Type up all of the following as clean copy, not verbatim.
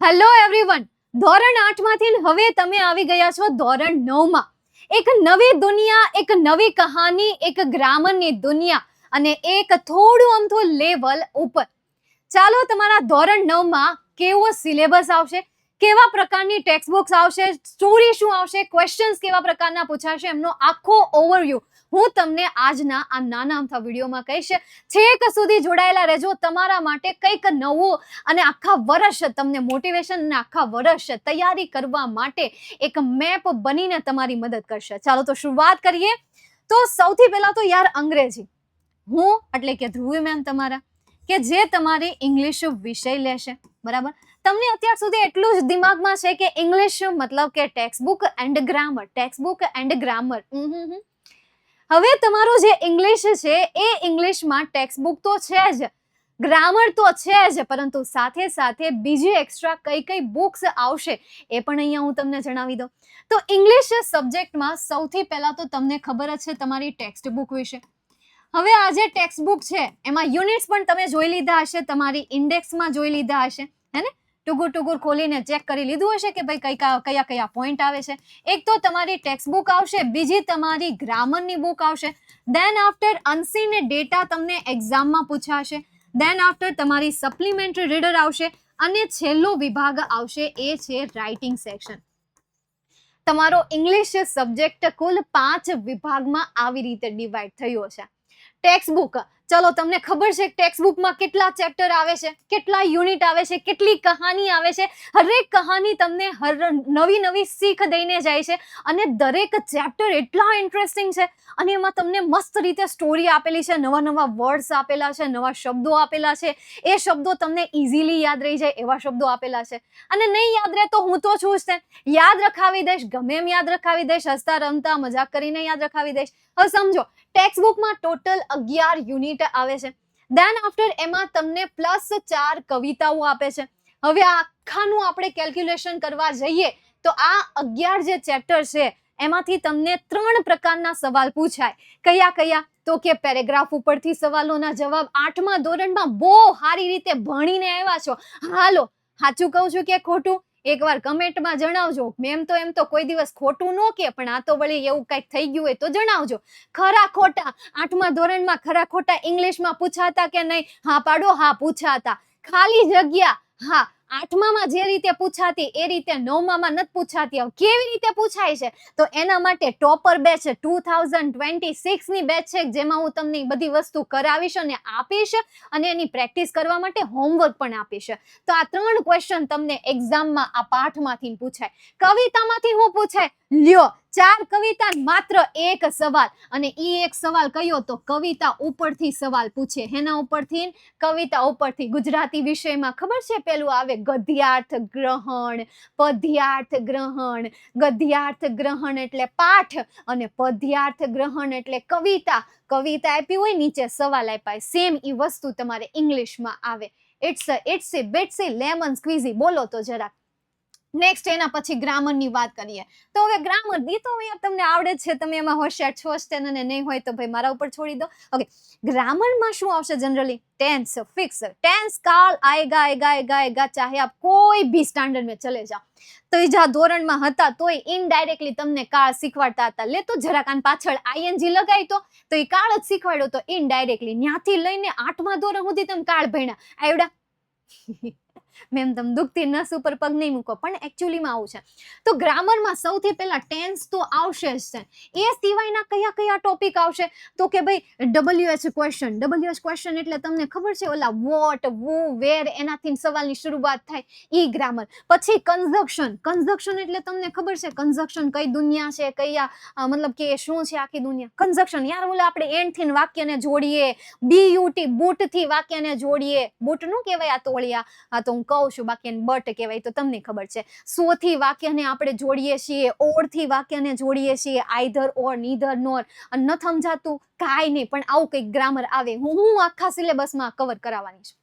Hello everyone. ધોરણ 8 માંથી હવે તમે આવી ગયા છો ધોરણ 9 માં. એક નવી દુનિયા, એક નવી કહાની, એક ગ્રામરની દુનિયા અને એક થોડું અમથું લેવલ ઉપર. ચાલો તમારા ધોરણ 9 માં કેવો સિલેબસ આવશે, કેવા પ્રકારની ટેક્સ્ટ બુક્સ આવશે, સ્ટોરી શું આવશે, ક્વેશ્ચન્સ કેવા પ્રકારના પૂછાશે, એમનો આખો ઓવરવ્યૂ હું તમને આજના આ નાના અમથા વિડીયોમાં કહીશ. છેક સુધી જોડાયેલા રહેજો. તમારા માટે કંઈક નવું અને આખા વર્ષ તમને મોટિવેશન અને આખા વર્ષ તૈયારી કરવા માટે એક મેપ બનીને તમારી મદદ કરશે. ચાલો તો શરૂઆત કરીએ. તો સૌથી પહેલા તો યાર અંગ્રેજી. હું એટલે કે ધ્રુવી મેમ તમારા કે જે તમારી ઇંગ્લિશ વિષય લેશે, બરાબર. તમને અત્યાર સુધી એટલું જ દિમાગમાં છે કે ઇંગ્લિશ મતલબ કે text book and grammar, text book and grammar. હવે તમારું જે ઇંગ્લિશ છે એ ઇંગ્લિશમાં ટેક્સ્ટ બુક તો છે જ, ગ્રામર તો છે જ, પરંતુ સાથે સાથે બીજી એક્સ્ટ્રા કઈ કઈ બુક્સ આવશે એ પણ અહીંયા હું તમને જણાવી દઉં. તો ઇંગ્લિશ સબ્જેક્ટમાં સૌથી પહેલા તો તમને ખબર જ છે તમારી ટેક્સ્ટ બુક વિશે. હવે આ જે ટેક્સ્ટ બુક છે એમાં યુનિટ્સ પણ તમે જોઈ લીધા હશે, તમારી ઇન્ડેક્સમાં જોઈ લીધા હશે, હે ને? ટુકુર ખોલીને ચેક કરી લીધું હશે કે ભાઈ કયા કયા પોઈન્ટ આવે છે. એક તો તમારી ટેક્સ્ટ બુક આવશે, બીજી તમારી ગ્રામરની બુક આવશે. દેન આફ્ટર અનસીન ડેટા તમને એક્ઝામમાં પૂછાશે. દેન આફ્ટર તમારી સપ્લિમેન્ટરી રીડર આવશે અને છેલ્લો વિભાગ આવશે એ છે રાઇટિંગ સેક્શન. તમારો ઇંગ્લિશ સબ્જેક્ટ કુલ 5 વિભાગમાં આવી રીતે ડિવાઈડ થયો છે. ટેક્સ્ટ બુક, ચલો તમને ખબર છે ટેક્સ્ટ બુકમાં કેટલા ચેપ્ટર આવે છે, કેટલા યુનિટ આવે છે, કેટલી કહાની આવે છે. હરેક કહાની તમને નવી શીખ દઈને જાય છે અને દરેક ચેપ્ટર એટલા ઇન્ટરેસ્ટિંગ છે અને એમાં તમને મસ્ત રીતે સ્ટોરી આપેલી છે, નવા વર્ડ્સ આપેલા છે, નવા શબ્દો આપેલા છે. એ શબ્દો તમને ઇઝીલી યાદ રહી જાય એવા શબ્દો આપેલા છે. અને નહીં યાદ રહે તો હું તો છું જ તે, યાદ રખાવી દઈશ, ગમે એમ યાદ રખાવી દઈશ, હસતા રમતા મજાક કરીને યાદ રખાવી દઈશ. હવે સમજો, ટેક્સ્ટ બુકમાં ટોટલ 11 યુનિટ આવે છે. દેન આફ્ટર એમાં તમને +4 કવિતાઓ આપે છે. હવે આખાનું આપણે કેલ્ક્યુલેશન કરવા જઈએ તો આ 11 જે ચેપ્ટર છે એમાંથી તમને 3 પ્રકારના સવાલ પૂછાય. કયા? તો કે પેરેગ્રાફ ઉપરથી સવાલોના જવાબ 8મા ધોરણમાં બહુ સારી રીતે ભણીને આવ્યા છો. હાલો, સાચું કહું છું કે ખોટું? એકવાર કમેન્ટમાં જણાવજો. મેમ તો એમ તો કોઈ દિવસ ખોટું ન કે, પણ આ તો વળી એવું કંઈક થઈ ગયું હોય તો જણાવજો. ખરા ખોટા 8મા ધોરણમાં ખરા ખોટા ઇંગ્લિશમાં પૂછાતા કે નહીં? હા પાડો, હા પૂછાતા. ખાલી જગ્યા, હા 8મામાં જે રીતે પૂછાતી એ રીતે 9મામાં નથી પૂછાતી. હવે કેવી રીતે પૂછાય છે? તો એના માટે ટોપર બેચ 2026 ની બેચ છે, જેમાં હું તમને બધી વસ્તુ કરાવીશ અને આપીશ અને એની પ્રેક્ટિસ કરવા માટે હોમવર્ક પણ આપીશ. તો આ 3 ક્વેશ્ચન તમને એક્ઝામમાં આ પાઠમાંથી પૂછાય. કવિતામાંથી શું પૂછાય? લ્યો, 4 કવિતા, માત્ર 1 સવાલ. અને ઈ એક સવાલ કયો? તો કવિતા ઉપરથી સવાલ પૂછે. હેના ઉપરથી? કવિતા ઉપરથી. ગુજરાતી વિષયમાં ખબર છે પેલું આવે ગદ્યાર્થ ગ્રહણ, પદ્યાર્થ ગ્રહણ. ગદ્યાર્થ ગ્રહણ એટલે પાઠ અને પદ્યાર્થ ગ્રહણ એટલે કવિતા. કવિતા આપી હોય, નીચે સવાલ આપ્યા. સેમ ઈ વસ્તુ તમારે ઇંગ્લિશમાં આવે. It's lemon squeezy. બોલો તો જરાક. નેક્સ્ટ એના પછી ગ્રામરની વાત કરીએ. તો હવે ગ્રામર દી તો તમને આવડે છે, તમે એમાં હોશિયાર છો જ, અને નહીં હોય તો ભાઈ મારા ઉપર છોડી દો. ઓકે, ગ્રામરમાં શું આવશે જનરલી? Tense fix. ટેન્સ કાલ આएगा, ચાહે આપ કોઈ ભી સ્ટાન્ડર્ડ में ચલે જાઓ. તો જા ધોરણમાં હતા તોય ઇનડાયરેક્ટલી તમને કાળ શીખવાડતા હતા. લે તો જરાક આન પાછળ આઈએનજી લગાવી તો એ કાળ જ શીખવાડ્યો. તો ઇનડાયરેક્ટલી ત્યાંથી લઈને 8મા ધોરણ સુધી તમે કાળ ભણ્યા. આવડા મેમ તમે દુખતી નસ ઉપર પગ નહીં મૂકો, પણ એકચ્યુઅલીમાં આવું છે. તો ગ્રામરમાં સૌથી પહેલા ટેન્સ તો આવશે જ છે. એ સિવાયના કયા ટોપિક આવશે? તો કે ભાઈ WH ક્વેશ્ચન. WH ક્વેશ્ચન એટલે તમને ખબર છે ઓલા વોટ, વુ, વેર, એનાથી સવાલની શરૂઆત થાય, ઈ ગ્રામર. પછી કન્જક્શન એટલે તમને ખબર છે કન્જક્શન કઈ દુનિયા છે, કયા મતલબ કે શું છે આખી દુનિયા. કન્જક્શન યાર ઓલા આપણે એન્ડ થી વાક્યને જોડીએ, BUT બૂટ થી વાક્યને જોડીએ. બૂટ નું કહેવાય આ તોળિયા, આ તો હું કહું છું, બાકી બટ કહેવાય તો તમને ખબર છે. સો થી વાક્યને આપણે જોડીએ છીએ, ઓર થી વાક્યને જોડીએ છીએ, આઈધર ઓર, નીધર નોર. અને ન સમજાતું કાંઈ નહીં, પણ આવું કંઈક ગ્રામર આવે. હું આખા સિલેબસમાં કવર કરાવવાની છું.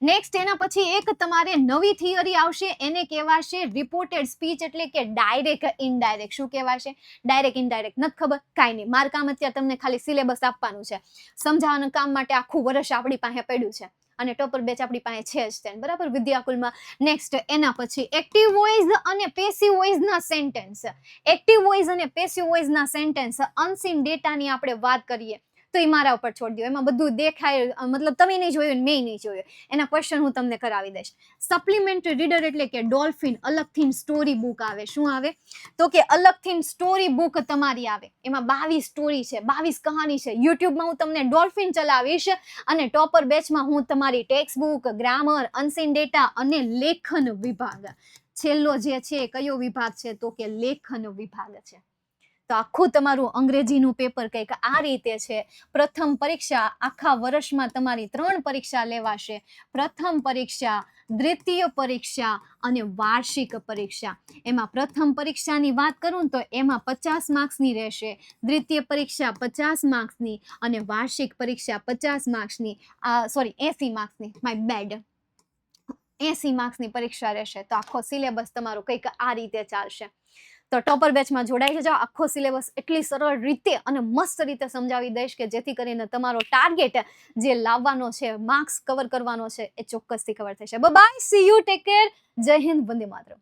નેક્સ્ટ એના પછી એક તમારે નવી થિયરી આવશે, એને કહેવાશે રિપોર્ટેડ સ્પીચ, એટલે કે ડાયરેક્ટ ઇનડાયરેક્ટ. શું કહેવાશે? Direct indirect. નથી ખબર? કાંઈ નહીં, મારું કામ અત્યારે તમને ખાલી સિલેબસ આપવાનું છે. સમજાવવાનું કામ માટે આખું વર્ષ આપણી પાસે પડ્યું છે. અને ટોપર બેચ આપણી પાસે છે જ તેને, બરાબર, વિદ્યાકુલમાં. નેક્સ્ટ એના પછી એક્ટિવ વોઇસ અને પેસિવ વોઇસના સેન્ટેન્સ. એક્ટિવ વોઇસ અને પેસિવ વોઇસના સેન્ટેન્સ અનસીન ડેટાની આપણે વાત કરીએ તો એ મારા ઉપર છોડી દો, એમાં બધું દેખાય, મતલબ તમે નહીં જોયું ને મેં નહીં જોયું, એના ક્વેશ્ચન હું તમને કરાવી દઈશ. સપ્લિમેન્ટરી રીડર એટલે કે ડોલ્ફિન, અલગથી સ્ટોરી બુક આવે. શું આવે? તો કે અલગથી સ્ટોરી બુક તમારી આવે, એમાં 22 સ્ટોરી છે, 22 કહાની છે. યુટ્યુબમાં હું તમને ડોલ્ફિન ચલાવીશ અને ટોપર બેચમાં હું તમારી text book, grammar, unseen data અને લેખન વિભાગ. છેલ્લો જે છે કયો વિભાગ છે? તો કે લેખન વિભાગ છે. તો આખું તમારું અંગ્રેજીનું પેપર કંઈક આ રીતે છે. પ્રથમ પરીક્ષા, આખા વર્ષમાં તમારી 3 પરીક્ષા લેવાશે. પ્રથમ પરીક્ષા, દ્વિતીય પરીક્ષા અને વાર્ષિક પરીક્ષા. એમાં પ્રથમ પરીક્ષાની વાત કરું તો એમાં 50 માર્ક્સની રહેશે, દ્વિતીય પરીક્ષા 50 માર્ક્સની અને વાર્ષિક પરીક્ષા 50 માર્ક્સની, 80 માર્ક્સની, માય બેડ, 80 માર્ક્સની પરીક્ષા રહેશે. તો આખો સિલેબસ તમારો કંઈક આ રીતે ચાલશે. તો ટોપર બેચમાં જોડાઈ જજો. આખો સિલેબસ એટલી સરળ રીતે અને મસ્ત રીતે સમજાવી દઈશ કે જેથી કરીને તમારો ટાર્ગેટ જે લાવવાનો છે, માર્ક્સ કવર કરવાનો છે, એ ચોક્કસથી કવર થશે. Bye, see you, take care, જય હિન્દ, વંદે માતરમ.